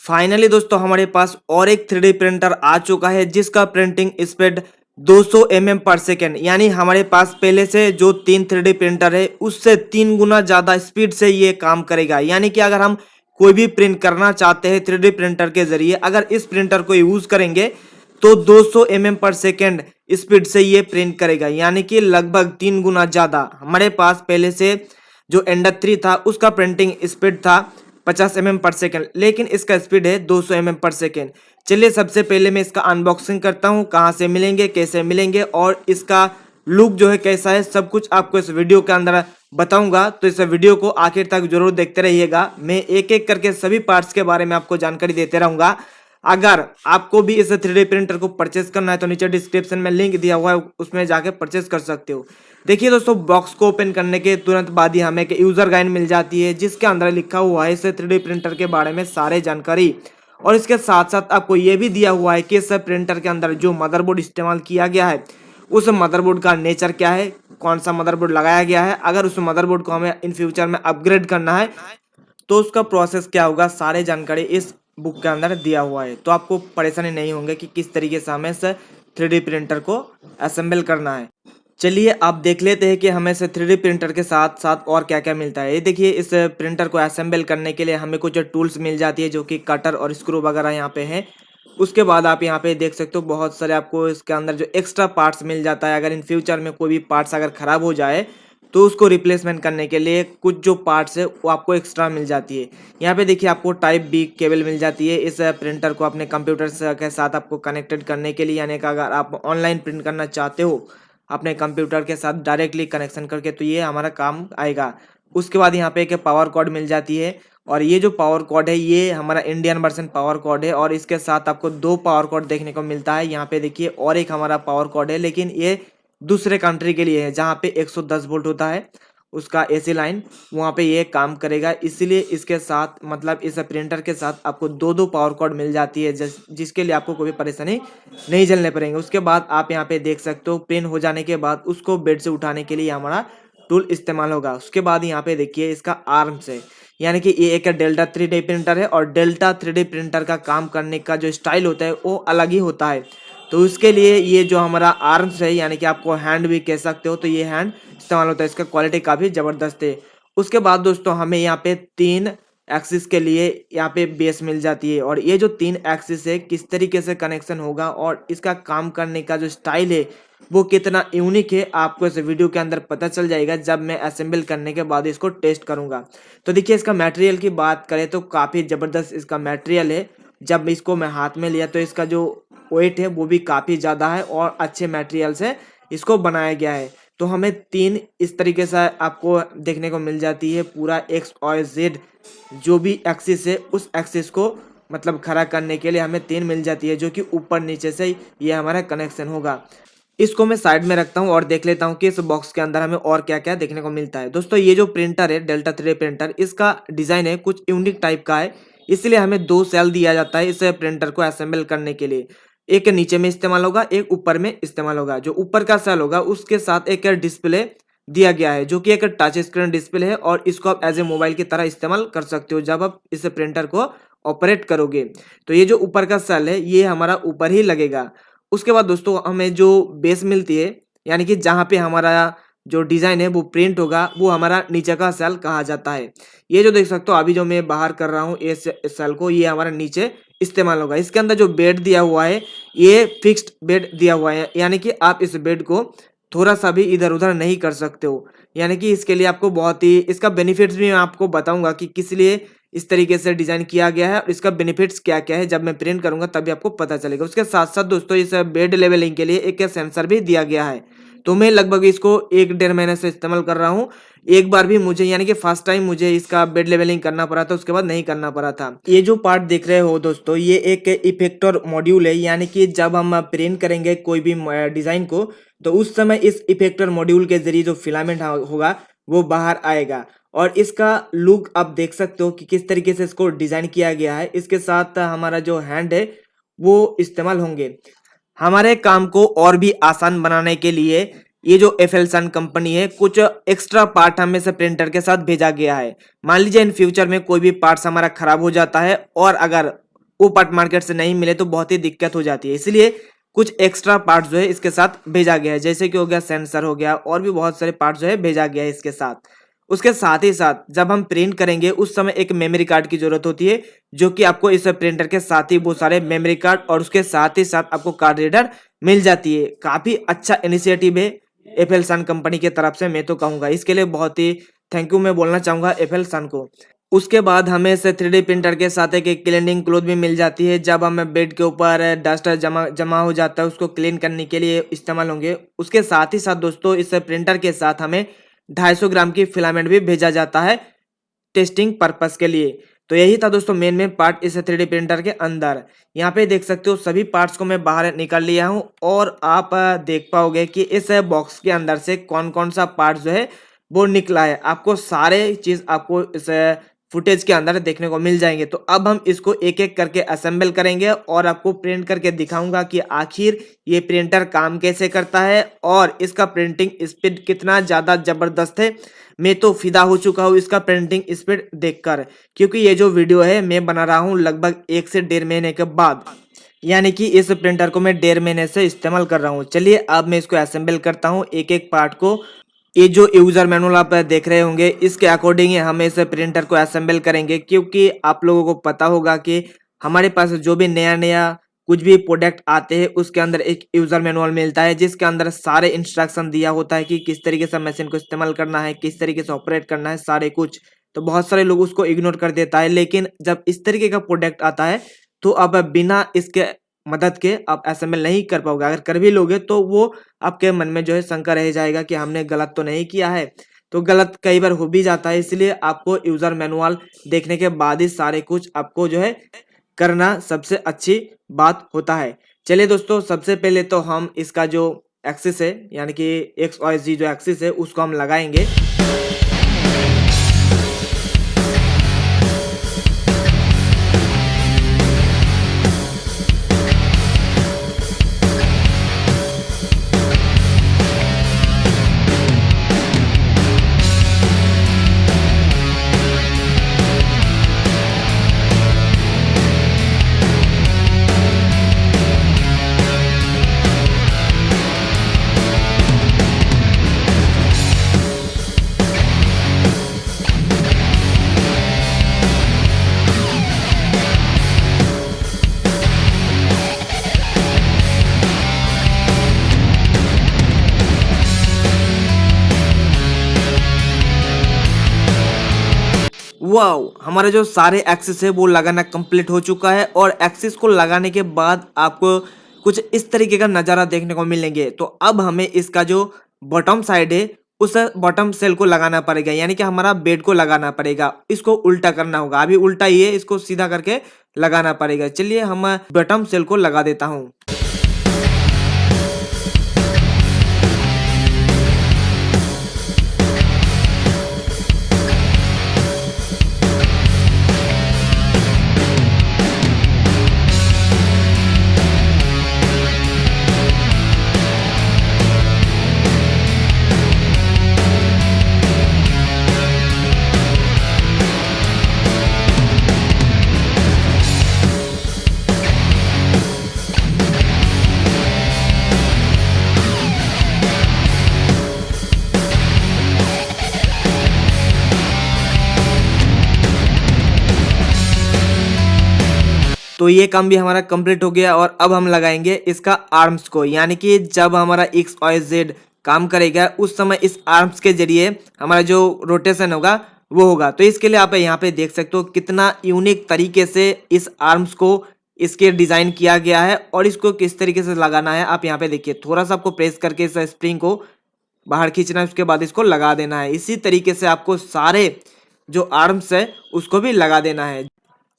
Finally दोस्तों हमारे पास और एक 3D प्रिंटर आ चुका है जिसका प्रिंटिंग स्पीड 200 mm पर सेकेंड, यानी हमारे पास पहले से जो 3D प्रिंटर है उससे 3 गुना ज़्यादा स्पीड से ये काम करेगा। यानी कि अगर हम कोई भी प्रिंट करना चाहते हैं 3D प्रिंटर के जरिए, अगर इस प्रिंटर को यूज़ करेंगे तो 200 mm पर सेकेंड स्पीड से ये प्रिंट करेगा, यानी कि लगभग 3 गुना ज़्यादा। हमारे पास पहले से जो एंडर 3 था उसका प्रिंटिंग स्पीड था 50 mm पर सेकेंड, लेकिन इसका स्पीड है 200 mm पर सेकेंड। चलिए सबसे पहले मैं इसका अनबॉक्सिंग करता हूँ, कहाँ से मिलेंगे, कैसे मिलेंगे और इसका लुक जो है कैसा है, सब कुछ आपको इस वीडियो के अंदर बताऊंगा। तो इस वीडियो को आखिर तक जरूर देखते रहिएगा। मैं एक एक करके सभी पार्ट्स के बारे में आपको जानकारी देते रहूंगा। अगर आपको भी इस 3D प्रिंटर को परचेस करना है तो नीचे डिस्क्रिप्शन में लिंक दिया हुआ है, उसमें जाके परचेस कर सकते हो। देखिए दोस्तों, बॉक्स को ओपन करने के तुरंत बाद ही हमें एक यूजर गाइड मिल जाती है जिसके अंदर लिखा हुआ है इस 3D प्रिंटर के बारे में सारे जानकारी। और इसके साथ साथ आपको ये भी दिया हुआ है कि इस प्रिंटर के अंदर जो मदरबोर्ड इस्तेमाल किया गया है उस मदरबोर्ड का नेचर क्या है, कौन सा मदरबोर्ड लगाया गया है, अगर उस मदरबोर्ड को हमें इन फ्यूचर में अपग्रेड करना है तो उसका प्रोसेस क्या होगा, सारे जानकारी इस बुक के अंदर दिया हुआ है। तो आपको परेशानी नहीं होंगे कि किस तरीके से हमें इस 3D प्रिंटर को असेंबल करना है। चलिए आप देख लेते हैं कि हमें इस 3D प्रिंटर के साथ साथ और क्या क्या मिलता है। ये देखिए, इस प्रिंटर को असेंबल करने के लिए हमें कुछ टूल्स मिल जाती है जो कि कटर और स्क्रू वगैरह यहाँ पे हैं। उसके बाद आप यहाँ पे देख सकते हो बहुत सारे आपको इसके अंदर जो एक्स्ट्रा पार्ट्स मिल जाता है। अगर इन फ्यूचर में कोई भी पार्ट्स अगर ख़राब हो जाए तो उसको रिप्लेसमेंट करने के लिए कुछ जो पार्ट्स है वो आपको एक्स्ट्रा मिल जाती है। यहाँ पे देखिए आपको टाइप बी केबल मिल जाती है इस प्रिंटर को अपने कंप्यूटर के साथ आपको कनेक्टेड करने के लिए, यानी कि अगर आप ऑनलाइन प्रिंट करना चाहते हो अपने कंप्यूटर के साथ डायरेक्टली कनेक्शन करके तो ये हमारा काम आएगा। उसके बाद यहाँ पे एक पावर कॉर्ड मिल जाती है और ये जो पावर कॉर्ड है ये हमारा इंडियन वर्जन पावर कॉर्ड है और इसके साथ आपको 2 पावर कॉर्ड देखने को मिलता है। यहाँ पे देखिए और एक हमारा पावर कॉर्ड है, लेकिन ये दूसरे कंट्री के लिए है जहाँ पे 110 वोल्ट होता है उसका एसी लाइन, वहाँ पे ये काम करेगा। इसीलिए इसके साथ मतलब इस प्रिंटर के साथ आपको 2 पावर कॉर्ड मिल जाती है जिसके लिए आपको कोई परेशानी नहीं झेलने पड़ेंगे। उसके बाद आप यहाँ पे देख सकते हो प्रिंट हो जाने के बाद उसको बेड से उठाने के लिए हमारा टूल इस्तेमाल होगा। उसके बाद यहाँ पे देखिए इसका आर्म्स है, यानी कि ये एक डेल्टा 3D प्रिंटर है और डेल्टा 3D प्रिंटर का काम करने का जो स्टाइल होता है वो अलग ही होता है। तो उसके लिए ये जो हमारा आर्म्स है, यानी कि आपको हैंड भी कह सकते हो, तो ये हैंड इस्तेमाल होता है। इसका क्वालिटी काफ़ी ज़बरदस्त है। उसके बाद दोस्तों हमें यहाँ पे 3 एक्सिस के लिए यहाँ पे बेस मिल जाती है और ये जो 3 एक्सिस है किस तरीके से कनेक्शन होगा और इसका काम करने का जो स्टाइल है वो कितना यूनिक है आपको इस वीडियो के अंदर पता चल जाएगा जब मैं असेंबल करने के बाद इसको टेस्ट करूंगा। तो देखिए इसका मटेरियल की बात करें तो काफ़ी ज़बरदस्त इसका मटेरियल है। जब इसको मैं हाथ में लिया तो इसका जो वेट है वो भी काफ़ी ज़्यादा है और अच्छे मटेरियल से इसको बनाया गया है। तो हमें 3 इस तरीके से आपको देखने को मिल जाती है। पूरा एक्स और जेड जो भी एक्सिस है उस एक्सिस को मतलब खड़ा करने के लिए हमें 3 मिल जाती है, जो कि ऊपर नीचे से ये हमारा कनेक्शन होगा। इसको मैं साइड में रखता हूँ और देख लेता हूँ कि इस बॉक्स के अंदर हमें और क्या क्या देखने को मिलता है। दोस्तों ये जो प्रिंटर है डेल्टा 3D प्रिंटर, इसका डिज़ाइन है कुछ यूनिक टाइप का है, इसलिए हमें 2 सेल दिया जाता है इस प्रिंटर को असेंबल करने के लिए। एक नीचे में इस्तेमाल होगा, एक ऊपर में इस्तेमाल होगा। जो ऊपर का सेल होगा उसके साथ एक डिस्प्ले दिया गया है जो कि एक टच स्क्रीन डिस्प्ले है और इसको आप एज ए मोबाइल की तरह इस्तेमाल कर सकते हो जब आप इस प्रिंटर को ऑपरेट करोगे। तो ये जो ऊपर का सेल है ये हमारा ऊपर ही लगेगा। उसके बाद दोस्तों हमें जो बेस मिलती है, यानी कि जहाँ पे हमारा जो डिज़ाइन है वो प्रिंट होगा वो हमारा नीचे का सेल कहा जाता है। ये जो देख सकते हो अभी जो मैं बाहर कर रहा हूँ इस सेल को, ये हमारा नीचे इस्तेमाल होगा। इसके अंदर जो बेड दिया हुआ है ये फिक्स्ड बेड दिया हुआ है, यानी कि आप इस बेड को थोड़ा सा भी इधर उधर नहीं कर सकते हो। यानी कि इसके लिए आपको बहुत ही इसका बेनिफिट्स भी मैं आपको बताऊंगा कि किस लिए इस तरीके से डिज़ाइन किया गया है और इसका बेनिफिट्स क्या क्या है जब मैं प्रिंट करूंगा तभी आपको पता चलेगा। उसके साथ साथ दोस्तों इस बेड लेवलिंग के लिए एक सेंसर भी दिया गया है। तो मैं लगभग इसको 1 डेढ़ महीने से इस्तेमाल कर रहा हूँ। एक बार भी मुझे यानी कि फर्स्ट टाइम मुझे इसका बेड लेवलिंग करना पड़ा था, उसके बाद नहीं करना पड़ा था। ये जो पार्ट देख रहे हो दोस्तों ये एक इफेक्टर मॉड्यूल है, यानी कि जब हम प्रिंट करेंगे कोई भी डिज़ाइन को तो उस समय इस इफेक्टर मॉड्यूल के जरिए जो फिलामेंट होगा वो बाहर आएगा। और इसका लुक आप देख सकते हो कि किस तरीके से इसको डिज़ाइन किया गया है। इसके साथ हमारा जो हैंड है वो इस्तेमाल होंगे। हमारे काम को और भी आसान बनाने के लिए ये जो एफएलसन कंपनी है कुछ एक्स्ट्रा पार्ट हमें से प्रिंटर के साथ भेजा गया है। मान लीजिए इन फ्यूचर में कोई भी पार्ट्स हमारा खराब हो जाता है और अगर वो पार्ट मार्केट से नहीं मिले तो बहुत ही दिक्कत हो जाती है। इसलिए कुछ एक्स्ट्रा पार्ट जो है इसके साथ भेजा गया है, जैसे कि हो गया सेंसर हो गया और भी बहुत सारे पार्ट जो है भेजा गया है इसके साथ। उसके साथ ही साथ जब हम प्रिंट करेंगे उस समय एक मेमोरी कार्ड की जरूरत होती है, जो कि आपको इस प्रिंटर के साथ ही वो सारे मेमोरी कार्ड और उसके साथ ही साथ आपको कार्ड रीडर मिल जाती है। काफी अच्छा इनिशिएटिव है एफएल सन कंपनी की तरफ से, मैं तो कहूंगा इसके लिए बहुत ही थैंक यू मैं बोलना चाहूंगा एफएल सन को। उसके बाद हमें इस 3D प्रिंटर के साथ एक क्लीनिंग क्लोथ भी मिल जाती है। जब हमें बेड के ऊपर डस्ट जमा हो जाता है उसको क्लीन करने के लिए इस्तेमाल होंगे। उसके साथ ही साथ दोस्तों इस प्रिंटर के साथ हमें 250 ग्राम की फिलामेंट भी भेजा जाता है टेस्टिंग पर्पस के लिए। तो यही था दोस्तों मेन पार्ट इस 3D प्रिंटर के अंदर। यहाँ पे देख सकते हो सभी पार्ट्स को मैं बाहर निकाल लिया हूँ और आप देख पाओगे कि इस बॉक्स के अंदर से कौन कौन सा पार्ट जो है वो निकला है। आपको सारे चीज आपको इस फुटेज के अंदर देखने को मिल जाएंगे। तो अब हम इसको एक एक करके असेंबल करेंगे और आपको प्रिंट करके दिखाऊंगा कि आखिर ये प्रिंटर काम कैसे करता है और इसका प्रिंटिंग स्पीड कितना ज़्यादा ज़बरदस्त है। मैं तो फिदा हो चुका हूँ इसका प्रिंटिंग स्पीड देखकर, क्योंकि ये जो वीडियो है मैं बना रहा हूँ लगभग 1 से 1.5 महीने के बाद, यानी कि इस प्रिंटर को मैं 1.5 महीने से इस्तेमाल कर रहा हूँ। चलिए अब मैं इसको असेंबल करता हूँ एक एक पार्ट को। ये जो यूजर मैनुअल आप देख रहे होंगे इसके अकॉर्डिंग ही हम इस प्रिंटर को असेंबल करेंगे, क्योंकि आप लोगों को पता होगा कि हमारे पास जो भी नया नया कुछ भी प्रोडक्ट आते हैं उसके अंदर एक यूजर मैनुअल मिलता है, जिसके अंदर सारे इंस्ट्रक्शन दिया होता है कि किस तरीके से मशीन को इस्तेमाल करना है, किस तरीके से ऑपरेट करना है, सारे कुछ। तो बहुत सारे लोग उसको इग्नोर कर देता है, लेकिन जब इस तरीके का प्रोडक्ट आता है तो अब बिना इसके मदद के आप असेंबल नहीं कर पाओगे। अगर कर भी लोगे तो वो आपके मन में जो है शंका रह जाएगा कि हमने गलत तो नहीं किया है। तो गलत कई बार हो भी जाता है, इसलिए आपको यूजर मैनुअल देखने के बाद ही सारे कुछ आपको जो है करना सबसे अच्छी बात होता है। चलिए दोस्तों सबसे पहले तो हम इसका जो एक्सिस है यानी कि एक्स और जी जो एक्सिस है उसको हम लगाएंगे। वाओ, हमारे जो सारे एक्सिस है वो लगाना कंप्लीट हो चुका है और एक्सिस को लगाने के बाद आपको कुछ इस तरीके का नज़ारा देखने को मिलेंगे। तो अब हमें इसका जो बॉटम साइड है उस बॉटम सेल को लगाना पड़ेगा, यानी कि हमारा बेड को लगाना पड़ेगा। इसको उल्टा करना होगा, अभी उल्टा ही है, इसको सीधा करके लगाना पड़ेगा। चलिए हम बॉटम सेल को लगा देता हूँ। तो ये काम भी हमारा कंप्लीट हो गया और अब हम लगाएंगे इसका आर्म्स को, यानी कि जब हमारा एक्स वाई जेड काम करेगा उस समय इस आर्म्स के जरिए हमारा जो रोटेशन होगा वो होगा। तो इसके लिए आप यहाँ पे देख सकते हो कितना यूनिक तरीके से इस आर्म्स को इसके डिजाइन किया गया है और इसको किस तरीके से लगाना है आप यहाँ पे देखिए। थोड़ा सा आपको प्रेस करके इस स्प्रिंग को बाहर खींचना है, उसके बाद इसको लगा देना है। इसी तरीके से आपको सारे जो आर्म्स है उसको भी लगा देना है।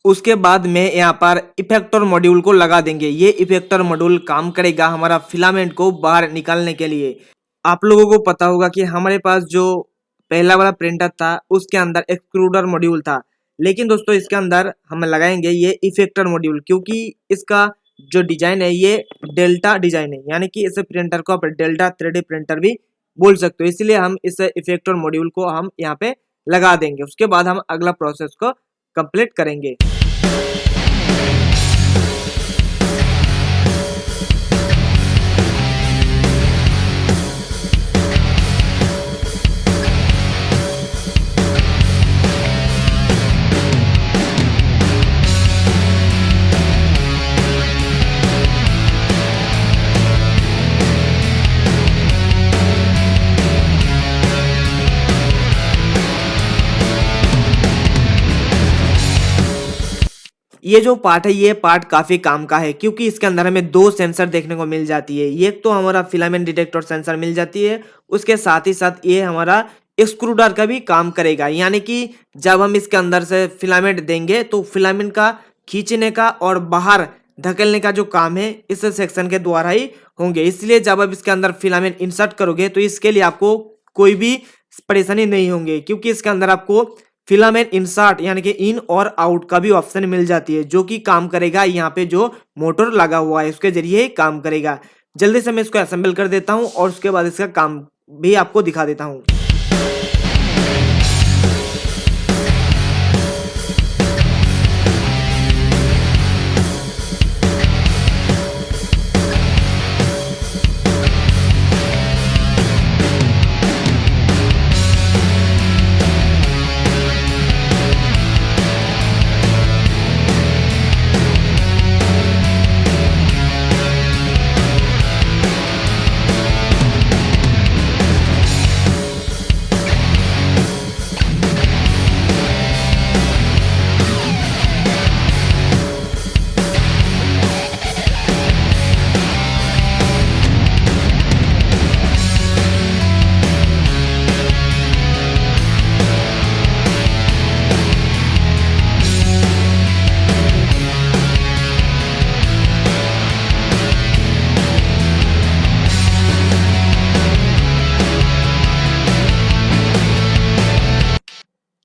उसके बाद में यहाँ पर इफेक्टर मॉड्यूल को लगा देंगे। ये इफेक्टर मॉड्यूल काम करेगा हमारा फिलामेंट को बाहर निकालने के लिए। आप लोगों को पता होगा कि हमारे पास जो पहला वाला प्रिंटर था उसके अंदर एक्सट्रूडर मॉड्यूल था, लेकिन दोस्तों इसके अंदर हम लगाएंगे ये इफेक्टर मॉड्यूल, क्योंकि इसका जो डिजाइन है ये डेल्टा डिजाइन है, यानी कि इस प्रिंटर को आप डेल्टा 3D प्रिंटर भी बोल सकते हो। इसलिए हम इस इफेक्टर मॉड्यूल को हम यहाँ पे लगा देंगे। उसके बाद हम अगला प्रोसेस को कंप्लीट करेंगे। ये जो पार्ट है ये पार्ट काफ़ी काम का है क्योंकि इसके अंदर हमें दो सेंसर देखने को मिल जाती है। एक तो हमारा फिलामेंट डिटेक्टर सेंसर मिल जाती है, उसके साथ ही साथ ये हमारा एक्सट्रूडर का भी काम करेगा। यानी कि जब हम इसके अंदर से फिलामेंट देंगे तो फिलामेंट का खींचने का और बाहर धकेलने का जो काम है इस सेक्शन के द्वारा ही होंगे। इसलिए जब आप इसके अंदर फिलामेंट इंसर्ट करोगे तो इसके लिए आपको कोई भी परेशानी नहीं होंगे क्योंकि इसके अंदर आपको फिलामेंट इंसर्ट यानी कि इन और आउट का भी ऑप्शन मिल जाती है जो कि काम करेगा यहाँ पे जो मोटर लगा हुआ है उसके जरिए ही काम करेगा। जल्दी से मैं इसको असेंबल कर देता हूँ और उसके बाद इसका काम भी आपको दिखा देता हूँ।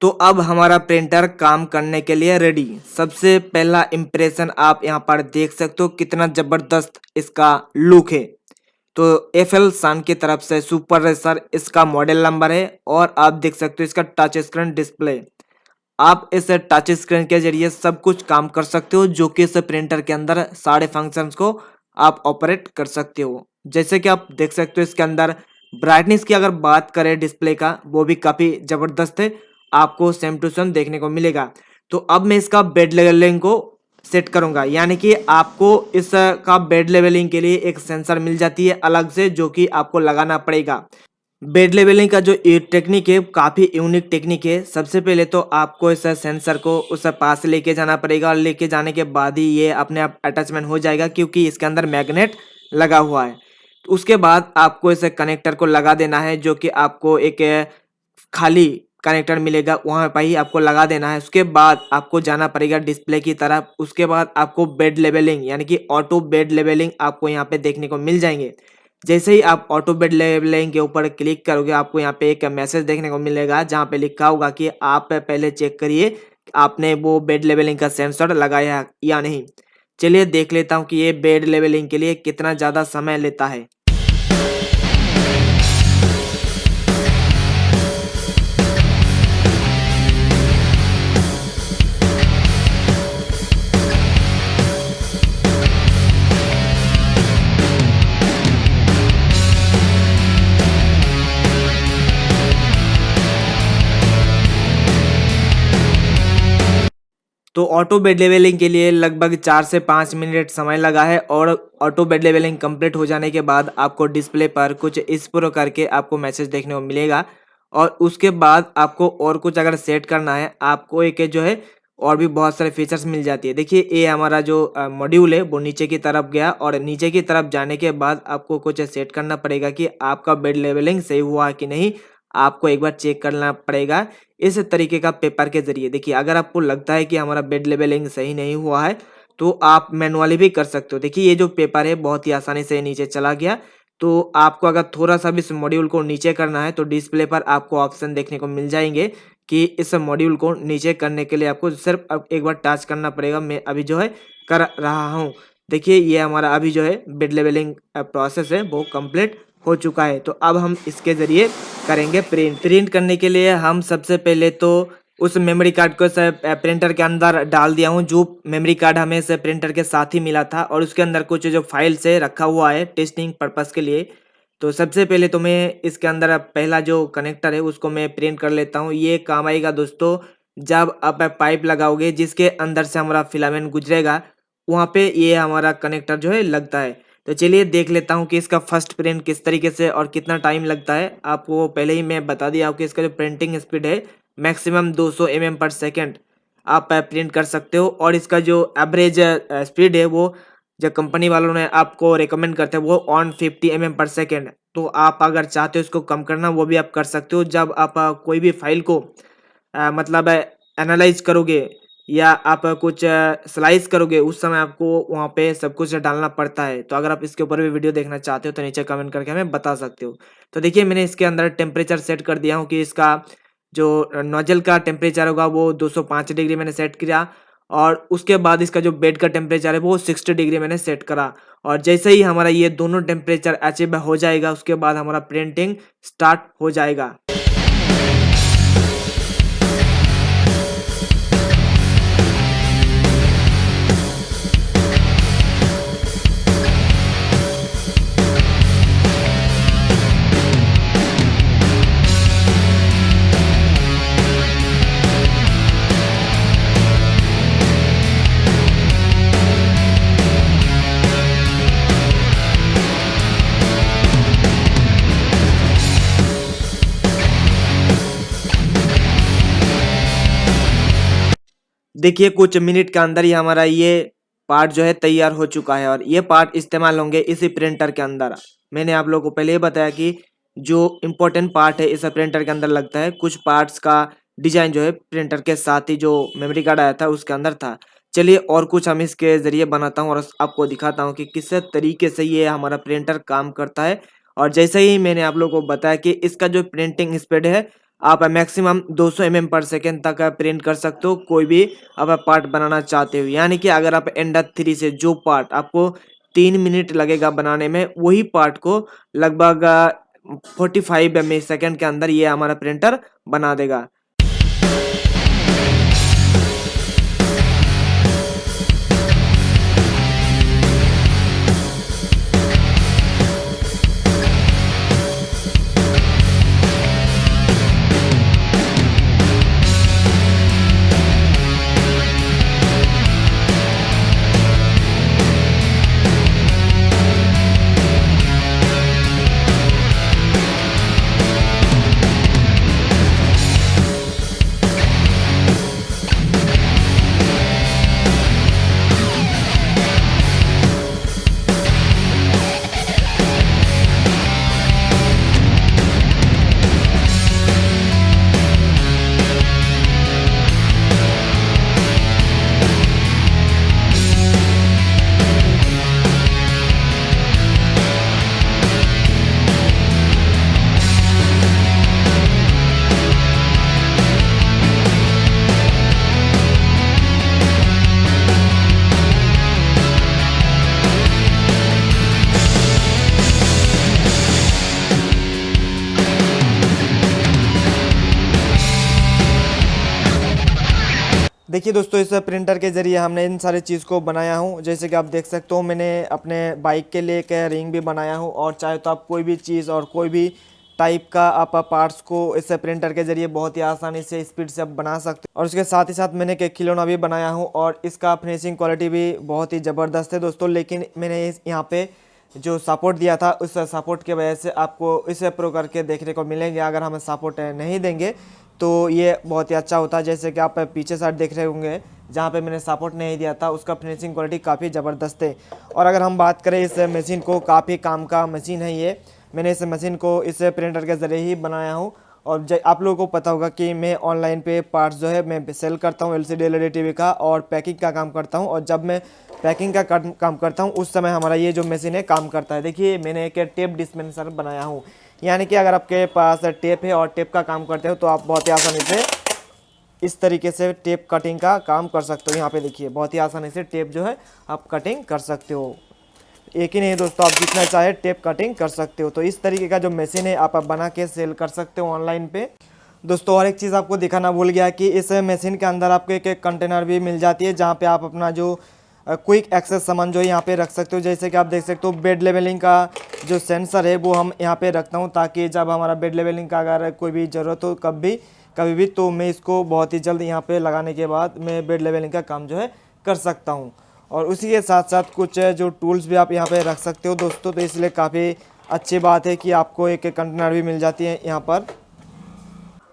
तो अब हमारा प्रिंटर काम करने के लिए रेडी। सबसे पहला इम्प्रेशन आप यहाँ पर देख सकते हो कितना जबरदस्त इसका लुक है। तो एफएल सन की तरफ से सुपर रेसर इसका मॉडल नंबर है और आप देख सकते हो इसका टच स्क्रीन डिस्प्ले। आप इस टच स्क्रीन के जरिए सब कुछ काम कर सकते हो जो कि इस प्रिंटर के अंदर सारे फंक्शंस को आप ऑपरेट कर सकते हो। जैसे कि आप देख सकते हो इसके अंदर ब्राइटनेस की अगर बात करें डिस्प्ले का वो भी काफ़ी ज़बरदस्त है, आपको सेम टू सेम देखने को मिलेगा। तो अब मैं इसका बेड लेवलिंग को सेट करूंगा यानी कि आपको इसका बेड लेवलिंग के लिए एक सेंसर मिल जाती है अलग से जो कि आपको लगाना पड़ेगा। बेड लेवलिंग का जो ये टेक्निक है काफ़ी यूनिक टेक्निक है। सबसे पहले तो आपको इस सेंसर को उस पास लेके जाना पड़ेगा और लेके जाने के बाद ही ये अपने आप अटैचमेंट हो जाएगा क्योंकि इसके अंदर मैग्नेट लगा हुआ है। तो उसके बाद आपको इस कनेक्टर को लगा देना है जो कि आपको एक खाली कनेक्टर मिलेगा वहाँ पर ही आपको लगा देना है। उसके बाद आपको जाना पड़ेगा डिस्प्ले की तरफ। उसके बाद आपको बेड लेवलिंग यानी कि ऑटो बेड लेवलिंग आपको यहाँ पे देखने को मिल जाएंगे। जैसे ही आप ऑटो बेड लेवलिंग के ऊपर क्लिक करोगे आपको यहाँ पे एक मैसेज देखने को मिलेगा जहाँ पे लिखा होगा कि आप पहले चेक करिए आपने वो बेड लेवलिंग का सेंसर लगाया है या नहीं। चलिए देख लेता हूँ कि ये बेड लेवलिंग के लिए कितना ज़्यादा समय लेता है। तो ऑटो बेड लेवलिंग के लिए लगभग 4 से 5 मिनट समय लगा है और ऑटो बेड लेवलिंग कंप्लीट हो जाने के बाद आपको डिस्प्ले पर कुछ इस प्रकार के आपको मैसेज देखने को मिलेगा। और उसके बाद आपको और कुछ अगर सेट करना है आपको एक जो है और भी बहुत सारे फीचर्स मिल जाती है। देखिए ये हमारा जो मॉड्यूल है वो नीचे की तरफ गया और नीचे की तरफ जाने के बाद आपको कुछ सेट करना पड़ेगा कि आपका बेड लेवलिंग सही हुआ कि नहीं, आपको एक बार चेक करना पड़ेगा इस तरीके का पेपर के जरिए। देखिए अगर आपको लगता है कि हमारा बेड लेवलिंग सही नहीं हुआ है तो आप मैनुअली भी कर सकते हो। देखिए ये जो पेपर है बहुत ही आसानी से नीचे चला गया। तो आपको अगर थोड़ा सा भी इस मॉड्यूल को नीचे करना है तो डिस्प्ले पर आपको ऑप्शन देखने को मिल जाएंगे कि इस मॉड्यूल को नीचे करने के लिए आपको सिर्फ अब एक बार टच करना पड़ेगा। मैं अभी जो है कर रहा हूँ। देखिए ये हमारा अभी जो है बेड लेवलिंग प्रोसेस है वो कंप्लीट हो चुका है। तो अब हम इसके ज़रिए करेंगे प्रिंट करने के लिए हम सबसे पहले तो उस मेमोरी कार्ड को प्रिंटर के अंदर डाल दिया हूँ। जो मेमोरी कार्ड हमें से प्रिंटर के साथ ही मिला था और उसके अंदर कुछ जो फाइल से रखा हुआ है टेस्टिंग पर्पस के लिए। तो सबसे पहले तो मैं इसके अंदर पहला जो कनेक्टर है उसको मैं प्रिंट कर लेता हूँ। ये काम आएगा दोस्तों जब आप पाइप लगाओगे जिसके अंदर से हमारा फिलामेंट गुजरेगा वहाँ पे ये हमारा कनेक्टर जो है लगता है। तो चलिए देख लेता हूँ कि इसका फर्स्ट प्रिंट किस तरीके से और कितना टाइम लगता है। आपको पहले ही मैं बता दिया हूँ कि इसका जो प्रिंटिंग स्पीड है मैक्सिमम 200 mm/s आप प्रिंट कर सकते हो। और इसका जो एवरेज स्पीड है वो जो कंपनी वालों ने आपको रिकमेंड करते हैं वो 150 mm/s। तो आप अगर चाहते हो इसको कम करना वो भी आप कर सकते हो। जब आप कोई भी फाइल को मतलब एनालाइज करोगे या आप कुछ स्लाइस करोगे उस समय आपको वहाँ पे सब कुछ डालना पड़ता है। तो अगर आप इसके ऊपर भी वीडियो देखना चाहते हो तो नीचे कमेंट करके हमें बता सकते हो। तो देखिए मैंने इसके अंदर टेम्परेचर सेट कर दिया हूँ कि इसका जो नोजल का टेम्परेचर होगा वो 205 डिग्री मैंने सेट किया। और उसके बाद इसका जो बेड का टेम्परेचर है वो 60 डिग्री मैंने सेट करा। और जैसे ही हमारा ये दोनों टेम्परेचर अचीव हो जाएगा उसके बाद हमारा प्रिंटिंग स्टार्ट हो जाएगा। देखिए कुछ मिनट के अंदर ही हमारा ये पार्ट जो है तैयार हो चुका है और ये पार्ट इस्तेमाल होंगे इसी प्रिंटर के अंदर। मैंने आप लोगों को पहले ही बताया कि जो इम्पोर्टेंट पार्ट है इस प्रिंटर के अंदर लगता है। कुछ पार्ट्स का डिजाइन जो है प्रिंटर के साथ ही जो मेमोरी कार्ड आया था उसके अंदर था। चलिए और कुछ हम इसके जरिए बनाता हूँ और आपको दिखाता हूँ कि किस तरीके से ये हमारा प्रिंटर काम करता है। और जैसे ही मैंने आप लोगों को बताया कि इसका जो प्रिंटिंग स्पीड है आप मैक्सिमम 200 mm/s तक प्रिंट कर सकते हो कोई भी अब आप पार्ट बनाना चाहते हो। यानी कि अगर आप एंडर 3 से जो पार्ट आपको 3 मिनट लगेगा बनाने में वही पार्ट को लगभग 45 सेकंड के अंदर ये हमारा प्रिंटर बना देगा। देखिए दोस्तों इस प्रिंटर के ज़रिए हमने इन सारी चीज़ को बनाया हूँ। जैसे कि आप देख सकते हो मैंने अपने बाइक के लिए एक रिंग भी बनाया हूँ। और चाहे तो आप कोई भी चीज़ और कोई भी टाइप का आप पार्ट्स को इस प्रिंटर के ज़रिए बहुत ही आसानी से स्पीड से आप बना सकते हो। और उसके साथ ही साथ मैंने एक खिलौना भी बनाया हूँ और इसका फिनिशिंग क्वालिटी भी बहुत ही ज़बरदस्त है दोस्तों। लेकिन मैंने यहाँ पे जो सपोर्ट दिया था उस सपोर्ट की वजह से आपको इस प्रो करके देखने को मिलेंगे। अगर हमें सपोर्ट नहीं देंगे तो ये बहुत ही अच्छा होता है। जैसे कि आप पीछे साइड देख रहे होंगे जहाँ पे मैंने सपोर्ट नहीं दिया था उसका फिनिशिंग क्वालिटी काफ़ी ज़बरदस्त है। और अगर हम बात करें इस मशीन को, काफ़ी काम का मशीन है ये। मैंने इस मशीन को इस प्रिंटर के ज़रिए ही बनाया हूँ। और आप लोगों को पता होगा कि मैं ऑनलाइन पे पार्ट्स जो है मैं सेल करता हूँ LCD LED TV का और पैकिंग का काम करता हूँ। और जब मैं पैकिंग का काम करता हूँ उस समय हमारा ये जो मशीन है काम करता है। देखिए मैंने एक टेप डिस्पेंसर बनाया हूँ। यानी कि अगर आपके पास टेप है और टेप का काम करते हो तो आप बहुत ही आसानी से इस तरीके से टेप कटिंग का काम कर सकते हो। यहाँ पे देखिए बहुत ही आसानी से टेप जो है आप कटिंग कर सकते हो। एक ही नहीं दोस्तों, आप जितना चाहे टेप कटिंग कर सकते हो। तो इस तरीके का जो मशीन है आप बना के सेल कर सकते हो ऑनलाइन पे। दोस्तों और एक चीज़ आपको दिखाना भूल गया कि इस मशीन के अंदर आपको एक कंटेनर भी मिल जाती है जहाँ पे आप अपना जो क्विक एक्सेस सामान जो है यहाँ पे रख सकते हो। जैसे कि आप देख सकते हो बेड लेवलिंग का जो सेंसर है वो हम यहाँ पे रखता हूँ ताकि जब हमारा बेड लेवलिंग का अगर कोई भी ज़रूरत हो कभी भी तो मैं इसको बहुत ही जल्द यहाँ पे लगाने के बाद मैं बेड लेवलिंग का काम जो है कर सकता हूँ। और उसी के साथ साथ कुछ जो टूल्स भी आप यहाँ पे रख सकते हो दोस्तों। तो इसलिए काफ़ी अच्छी बात है कि आपको एक कंटेनर भी मिल जाती है यहाँ पर।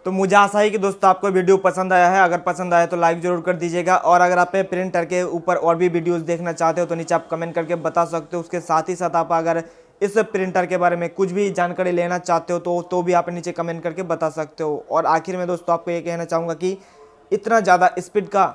तो मुझे आशा है कि दोस्तों आपको वीडियो पसंद आया है। अगर पसंद आया तो लाइक जरूर कर दीजिएगा, और अगर आप प्रिंटर के ऊपर और भी वीडियोस देखना चाहते हो तो नीचे आप कमेंट करके बता सकते हो। उसके साथ ही साथ आप अगर इस प्रिंटर के बारे में कुछ भी जानकारी लेना चाहते हो तो भी आप नीचे कमेंट करके बता सकते हो। और आखिर में दोस्तों आपको ये कहना चाहूँगा कि इतना ज़्यादा स्पीड का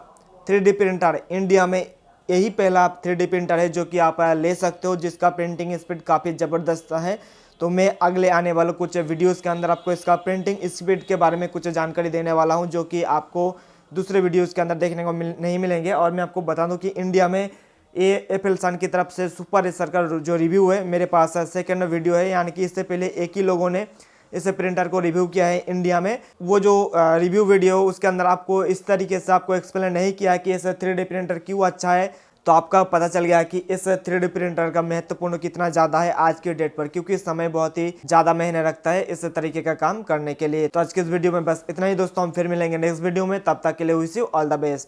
3D प्रिंटर इंडिया में यही पहला 3D प्रिंटर है जो कि आप ले सकते हो, जिसका प्रिंटिंग स्पीड काफ़ी ज़बरदस्त है। तो मैं अगले आने वाले कुछ वीडियोस के अंदर आपको इसका प्रिंटिंग स्पीड के बारे में कुछ जानकारी देने वाला हूं, जो कि आपको दूसरे वीडियोस के अंदर देखने को नहीं मिलेंगे। और मैं आपको बता दूं कि इंडिया में ये एप्पल सन की तरफ से सुपर रेसर का जो रिव्यू है मेरे पास सेकंड वीडियो है, यानी कि इससे पहले एक ही लोगों ने इस प्रिंटर को रिव्यू किया है इंडिया में। वो जो रिव्यू वीडियो उसके अंदर आपको इस तरीके से आपको एक्सप्लेन नहीं किया कि इस 3D प्रिंटर क्यों अच्छा है, तो आपका पता चल गया कि इस 3D प्रिंटर का महत्वपूर्ण कितना ज़्यादा है आज के डेट पर, क्योंकि समय बहुत ही ज़्यादा महीने रखता है इस तरीके का काम करने के लिए। तो आज के इस वीडियो में बस इतना ही दोस्तों, हम फिर मिलेंगे नेक्स्ट वीडियो में, तब तक के लिए wish you all the best.